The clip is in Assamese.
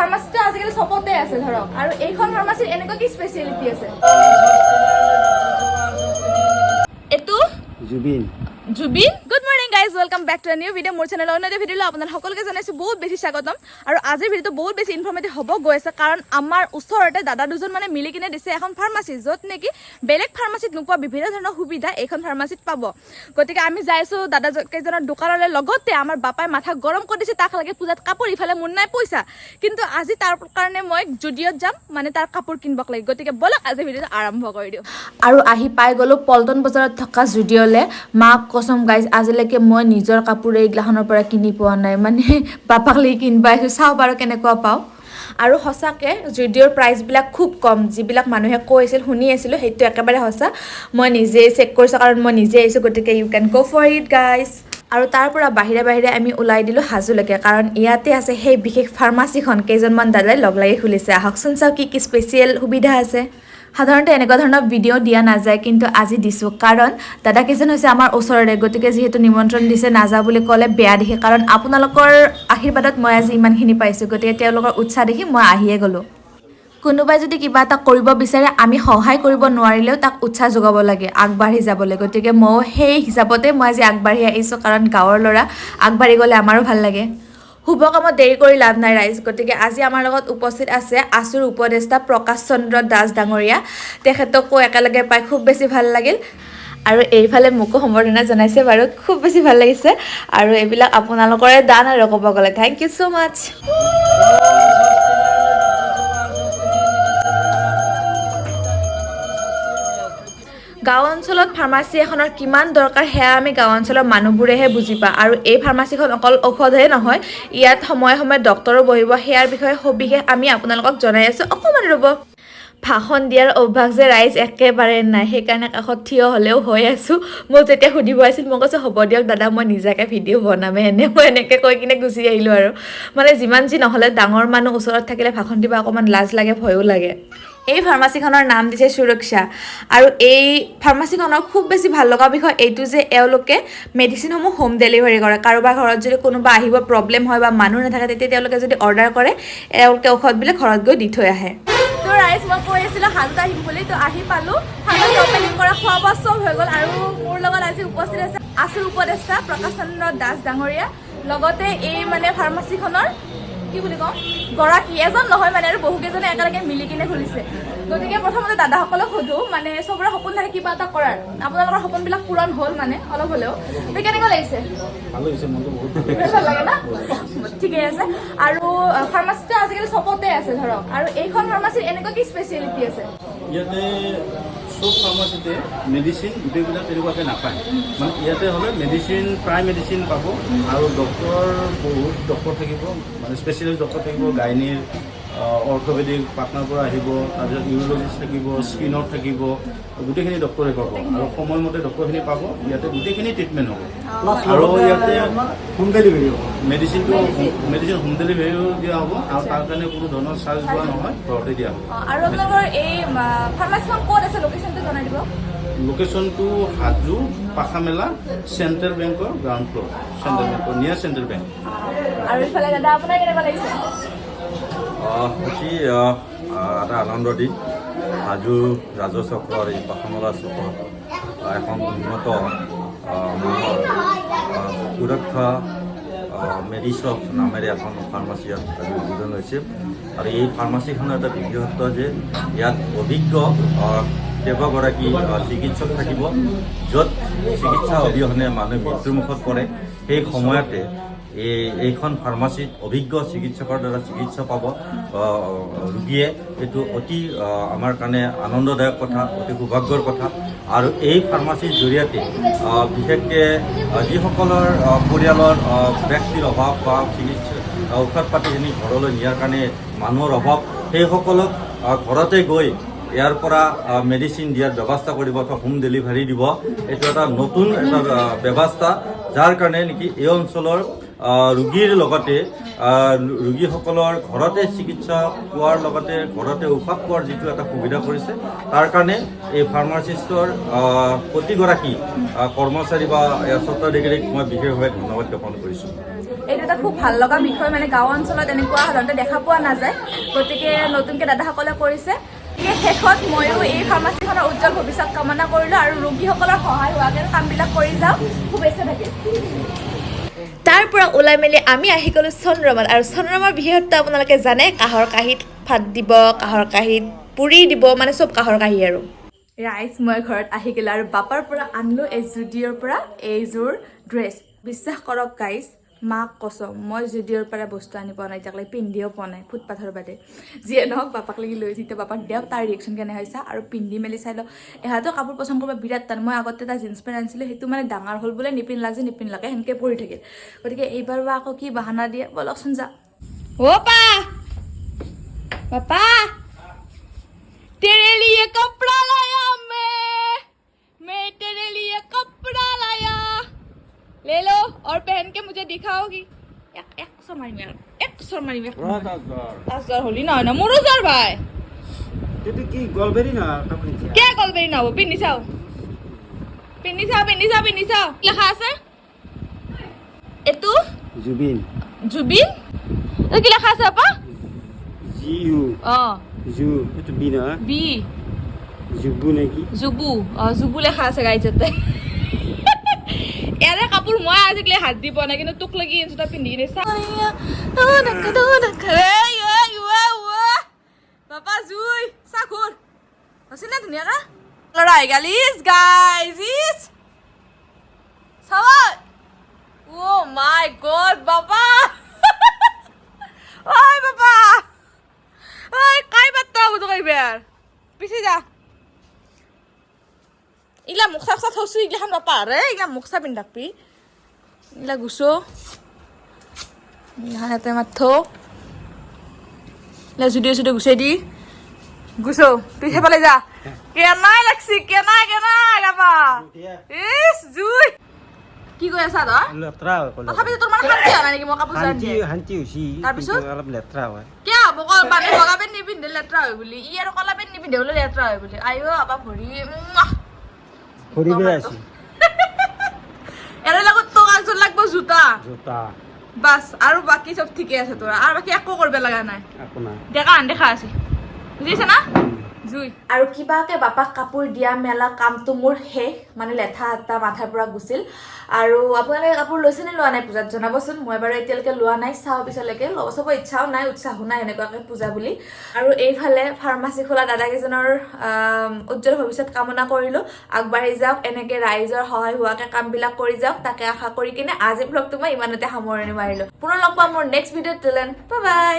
ফাৰ্মাচিটো আজিকালি সবতে আছে ধৰক আৰু এইখন ফাৰ্মাচিৰ এনেকুৱা কি স্পেশালিটি আছে এটো Zubeen good morning guys welcome back to a new video মোৰ চেনেলৰ অন্য ভিডিঅ'লৈ আপোনাক সকলোকে জনাইছো বহুত বেছি স্বাগতম আৰু আজিৰ ভিডিঅ'টো বহুত বেছি ইনফৰ্মেটিভ হ'ব গৈ আছে কাৰণ আমাৰ ওচৰতে দাদা দুজন মানে মিলি কিনে দিছে এখন ফাৰ্মাচি য'ত নেকি বেলেগ ফাৰ্মাচিত নোপোৱা বিভিন্ন ধৰণৰ সুবিধা এইখন ফাৰ্মাচিত পাব গতিকে আমি যাইছো দাদা কেইজনৰ দোকানলৈ লগতে আমাৰ বাপাই মাথা গৰম কৰি দিছে তাক লাগে পূজাত কাপোৰ ইফালে মোৰ নাই পইচা কিন্তু আজি তাৰ কাৰণে মই জুডিঅ'ত যাম মানে তাৰ কাপোৰ কিনবক লাগে গতিকে বলক আজি ভিডিঅ'টো আৰম্ভ কৰি দিওঁ আৰু আহি পাই গলো পল্টন বজাৰত থকা জুডিঅ'লে মাক কসম গাইজ আজিলৈকে মই নিজৰ কাপোৰ এইগিলাখনৰ পৰা কিনি পোৱা নাই মানে বাপাক লাগি কিনবা আহিছোঁ চাওঁ বাৰু কেনেকুৱা পাওঁ আৰু সঁচাকৈ জুডিঅ'ৰ প্ৰাইচবিলাক খুব কম যিবিলাক মানুহে কৈছিল শুনি আছিলোঁ সেইটো একেবাৰে সঁচা মই নিজে চেক কৰিছোঁ কাৰণ মই নিজে আহিছোঁ গতিকে ইউ কেন গ' ফৰ ইট গাইজ আৰু তাৰ পৰা বাহিৰে বাহিৰে আমি ওলাই দিলোঁ হাজোলৈকে কাৰণ ইয়াতে আছে সেই বিশেষ ফাৰ্মাচিখন কেইজনমান দাদাই লগ লাগি খুলিছে আহকচোন চাওঁ কি কি স্পেচিয়েল সুবিধা আছে সাধাৰণতে এনেকুৱা ধৰণৰ ভিডিঅ' দিয়া নাযায় কিন্তু আজি দিছোঁ কাৰণ দাদা কেইজন হৈছে আমাৰ ওচৰৰে গতিকে যিহেতু নিমন্ত্ৰণ দিছে নাযাওঁ বুলি ক'লে বেয়া দেখি কাৰণ আপোনালোকৰ আশীৰ্বাদত মই আজি ইমানখিনি পাইছোঁ গতিকে তেওঁলোকৰ উৎসাহ দেখি মই আহিয়ে গ'লোঁ কোনোবাই যদি কিবা এটা কৰিব বিচাৰে আমি সহায় কৰিব নোৱাৰিলেও তাক উৎসাহ যোগাব লাগে আগবাঢ়ি যাবলৈ গতিকে ময়ো সেই হিচাপতে মই আজি আগবাঢ়ি আহিছোঁ কাৰণ গাঁৱৰ ল'ৰা আগবাঢ়ি গ'লে আমাৰো ভাল লাগে শুভ কামত দেৰি কৰি লাভ নাই ৰাইজ গতিকে আজি আমাৰ লগত উপস্থিত আছে আছুৰ উপদেষ্টা প্ৰকাশ চন্দ্ৰ দাস ডাঙৰীয়া তেখেতকো একেলগে পাই খুব বেছি ভাল লাগিল আৰু এইফালে মোকো সম্বৰ্ধনা জনাইছে বাৰু খুব বেছি ভাল লাগিছে আৰু এইবিলাক আপোনালোকৰে দান আৰু ক'ব গ'লে থেংক ইউ ছ' মাছ গাঁও অঞ্চলত ফাৰ্মাচী এখনৰ কিমান দৰকাৰ সেয়া আমি গাঁও অঞ্চলৰ মানুহবোৰেহে বুজি পাওঁ আৰু এই ফাৰ্মাচীখন অকল ঔষধহে নহয় ইয়াত সময়ে সময়ে ডক্তৰো বহিব সেয়াৰ বিষয়ে সবিশেষ আমি আপোনালোকক জনাই আছোঁ অকণমান ৰ'ব ভাষণ দিয়াৰ অভ্যাস যে ৰাইজ একেবাৰে নাই সেইকাৰণে কাষত থিয় হ'লেও হৈ আছোঁ মোক যেতিয়া সুধিব আছিল মই কৈছোঁ হ'ব দিয়ক দাদা মই নিজাকৈ ভিডিঅ' বনামে এনে মই এনেকৈ কৈ কিনে গুচি আহিলোঁ আৰু মানে যিমান যি নহ'লে ডাঙৰ মানুহ ওচৰত থাকিলে ভাষণ দিব অকণমান লাজ লাগে ভয়ো লাগে এই ফাৰ্মাচীখনৰ নাম দিছে সুৰক্ষা আৰু এই ফাৰ্মাচীখনৰ খুব বেছি ভাল লগা বিষয় এইটো যে এওঁলোকে মেডিচিনসমূহ হোম ডেলিভাৰী কৰে কাৰোবাৰ ঘৰত যদি কোনোবা আহিব প্ৰব্লেম হয় বা মানুহ নাথাকে তেতিয়া তেওঁলোকে যদি অৰ্ডাৰ কৰে এওঁলোকে ঔষধবিলাক ঘৰত গৈ দি থৈ আহে তো ৰাইজ মই কৈ আছিলোঁ হাজোত আহিম বুলি তো আহি পালোঁ ফাৰ্মাচী অপেনিং কৰা খোৱা বোৱা চব হৈ গ'ল আৰু মোৰ লগত আজি উপস্থিত আছে আছুৰ উপদেষ্টা প্ৰকাশ চন্দ্ৰ দাস ডাঙৰীয়া লগতে এই মানে ফাৰ্মাচীখনৰ কি বুলি কওঁ গৰাকী এজন নহয় মানে আৰু বহুকেইজনে একেলগে মিলি কিনে খুলিছে গতিকে প্ৰথমতে দাদাসকলক সোধোঁ মানে চবৰে সপোন থাকে কিবা এটা কৰাৰ আপোনালোকৰ সপোনবিলাক পূৰণ হ'ল মানে অলপ হ'লেও তো কেনেকুৱা লাগিছে ভাল লাগে না ঠিকে আছে আৰু ফাৰ্মাচিটো আজিকালি চবতে আছে ধৰক আৰু এইখন ফাৰ্মাচিৰ এনেকুৱা কি স্পেচিয়েলিটি আছে ইয়াতে সব ফাৰ্মাচিতে মেডিচিন গোটেইবিলাক তেনেকুৱাকৈ নাপায় মানে ইয়াতে হ'লে মেডিচিন প্ৰায় মেডিচিন পাব আৰু ডক্তৰ বহুত ডক্তৰ থাকিব মানে স্পেচিয়েলিষ্ট ডক্তৰ থাকিব গাইনীৰ অৰ্থপেডিক পাটনাৰ পৰা আহিব তাৰপিছত ইউৰলজিষ্ট থাকিব স্কিনৰ থাকিব গোটেইখিনি ডক্তৰে পাব আৰু সময়মতে ডক্তৰখিনি পাব ইয়াতে গোটেইখিনি ট্ৰিটমেণ্ট হ'ব আৰু ইয়াতে হোম ডেলিভাৰী হ'ব মেডিচিন হোম ডেলিভাৰীও দিয়া হ'ব আৰু তাৰ কাৰণে কোনো ধৰণৰ চাৰ্জ লোৱা নহয় ঘৰতে দিয়া হ'ব আৰু আপোনালোকৰ এই ফাৰ্মাচীখন ক'ত আছে লোকেশ্যনটো জনাই দিব লোকেশ্যনটো হাজো পাখামেলা চেণ্ট্ৰেল বেংকৰ গ্ৰাউণ্ড ফ্ল'ৰ চেণ্ট্ৰেল বেংকৰ নিয়াৰ চেণ্ট্ৰেল বেংক আৰু ইফালে দাদা আপোনাৰ কেনেকুৱা লাগিছে অতি এটা আনন্দ দিন হাজো ৰাজহ চক্ৰৰ এই পাখামেলা চক্ৰত এখন উন্নত মানৰ সুৰক্ষা মেডিশ্বপ নামেৰে এখন ফাৰ্মাচী আজি উদ্বোধন হৈছে আৰু এই ফাৰ্মাচীখনৰ এটা বিশেষত্ব যে ইয়াত অভিজ্ঞ কেইবাগৰাকী চিকিৎসক থাকিব য'ত চিকিৎসা অবিহনে মানুহ মৃত্যুমুখত পৰে সেই সময়তে এইখন ফাৰ্মাচীত অভিজ্ঞ চিকিৎসকৰ দ্বাৰা চিকিৎসা পাব ৰোগীয়ে এইটো অতি আমাৰ কাৰণে আনন্দদায়ক কথা অতি সৌভাগ্যৰ কথা আৰু এই ফাৰ্মাচীৰ জৰিয়তে বিশেষকৈ যিসকলৰ পৰিয়ালৰ ব্যক্তিৰ অভাৱ বা চিকিৎসা ঔষধ পাতিখিনি ঘৰলৈ নিয়াৰ কাৰণে মানুহৰ অভাৱ সেইসকলক ঘৰতে গৈ ইয়াৰ পৰা মেডিচিন দিয়াৰ ব্যৱস্থা কৰিব অথবা হোম ডেলিভাৰী দিব এইটো এটা নতুন এটা ব্যৱস্থা যাৰ কাৰণে নেকি এই অঞ্চলৰ ৰোগীৰ লগতে ৰোগীসকলৰ ঘৰতে চিকিৎসা পোৱাৰ লগতে ঘৰতে ঔষধ পোৱাৰ যিটো এটা সুবিধা কৰিছে তাৰ কাৰণে এই ফাৰ্মাচিষ্টৰ প্ৰতিগৰাকী কৰ্মচাৰী বা স্বত্বাধিকাৰীক মই বিশেষভাৱে ধন্যবাদ জ্ঞাপন কৰিছোঁ এইটো এটা খুব ভাল লগা বিষয়, মানে গাঁও অঞ্চলত এনেকুৱা সাধাৰণতে দেখা পোৱা নাযায়। গতিকে নতুনকৈ দাদাসকলে কৰিছে। শেষত ময়ো এই ফাৰ্মাচীখনৰ উজ্জ্বল ভৱিষ্যত কামনা কৰিলোঁ আৰু ৰোগীসকলৰ সহায় হোৱাকৈ কামবিলাক কৰি যাওঁ। শুভেচ্ছা থাকিল। তাৰ পৰা ওলাই মেলি আমি আহি গ'লোঁ চন্দ্ৰমাত। আৰু চন্দ্ৰমাৰ বিশেষত্ব আপোনালোকে জানে, কাঁহৰ কাঁহীত ভাত দিব, কাঁহৰ কাঁহীত পুৰি দিব, মানে চব কাঁহৰ কাঁহী আৰু। ৰাইজ মই ঘৰত আহি গ'লোঁ আৰু বাপাৰ পৰা আনিলোঁ এই জুডিঅ'ৰ পৰা এইযোৰ ড্ৰেছ। বিশ্বাস কৰক গাইজ, মাক কচম, মই জুডিঅ'ৰ পৰা বস্তু আনি পোৱা নাই, এতিয়ালৈকে পিন্ধিও পোৱা নাই, ফুটপাথৰ বাদে। যিয়ে নহওক বাপাক লাগি লৈ যেতিয়া বাপাক দিয়ক তাৰ ৰিয়েকশ্যন কেনে হৈছে আৰু পিন্ধি মেলি চাই লওঁ। এহাতো কাপোৰ পচন্দ কৰিব বিৰাট টান। মই আগতে এটা জিন্স পেণ্ট আনিছিলোঁ, সেইটো মানে ডাঙৰ হ'ল বোলে, নিপিন্ধিলাকে সেনেকৈ পৰি থাকিল। গতিকে এইবাৰ বা আকৌ কি বাহানা দিয়ে, বলকচোন যা। অ' পাপা तेरे लिए कपड़ा लाया मैं तेरे लिए कपड़ा लाया, ले लो और पहन के मुझे दिखाओगी। एक सौ मारी में 10,000 होली ना ना मोरो जार भाई এইটো কি গলবেৰী না কাপোৰ क्या गलबेरी ना हो पिन्नी चाओ লেখা আছে এটু জুবিন জুবিন এ কি লেখা আছে আপা জিউ জু এইটো বি না বি জুবু নেকি জুবু জুবু লেখা আছে গাইজতে এৰে কাপোৰ মই আজিকালি হাত দি পোৱা নাই, কিন্তু তোক লাগি এজোটা পিন্ধি কিনে বাবা জুই চাকুৰ আছে না ধুনীয়াকে লৰাই গালিস গাইজ চাৱা ও মাই গড বাবা ওই বাবা ওই কাই বাত্তা বুঝো কইবার পিছে যা ইলা মুখ চাক থসু ইগলাখান বাপা রে ইগলা মুখ চা পিন্ধাকবি ইলা গুছো ইহাতে মাথো ইলা জুডিও গুছাই দি গুছো তুই হেপালে যা কেনাই লাগছি কেনাই বাবা ইস জুই কি কৈ আছা তই লেত্ৰা তথাপি তোৰ মানে শান্তি হোৱা নাই নেকি মই কাপোৰ চাই দিয়ে শান্তি হৈছি তাৰপিছত অলপ লেত্ৰা হয় কিয় হ'ব মানে বগা পেণ্ট নিপিন্ধে লেতেৰা হয় বুলি, ই আৰু কলা পেণ্ট নিপিন্ধে বোলে লেতেৰা হয় বুলি। আইও আবা ভৰি ফুৰিবে আছি এৰে লগত তোক একযোৰ লাগব জোতা জোতা বাছ, আৰু বাকী চব ঠিকে আছে তোৰ, আৰু বাকী একো কৰিব লগা নাই। একো নাই দেখা আছে বুজিছে না জুই। আৰু কিবাকে বাপাক কাপোৰ দিয়া মেলা কামটো মোৰ শেষ, মানে লেঠা এটা মাথাৰ পৰা গুচিল। আৰু আপোনালোকে কাপোৰ লৈছে নে লোৱা নাই পূজাত জনাবচোন। মই বাৰু এতিয়ালৈকে লোৱা নাই, চাওঁ পিছলৈকে ল'ব চাব ইচ্ছাও নাই, উৎসাহো নাই এনেকুৱাকৈ পূজা বুলি। আৰু এইফালে ফাৰ্মাচী খোলা দাদাকেইজনৰ উজ্জ্বল ভৱিষ্যত কামনা কৰিলোঁ। আগবাঢ়ি যাওক, এনেকৈ ৰাইজৰ সহায় হোৱাকৈ কামবিলাক কৰি যাওক, তাকে আশা কৰি কিনে আজি ব্লগটো মই ইমানতে সামৰণি মাৰিলোঁ। পুনৰ লগ পাম মোৰ নেক্সট ভিডিঅ'ত। Bye bye.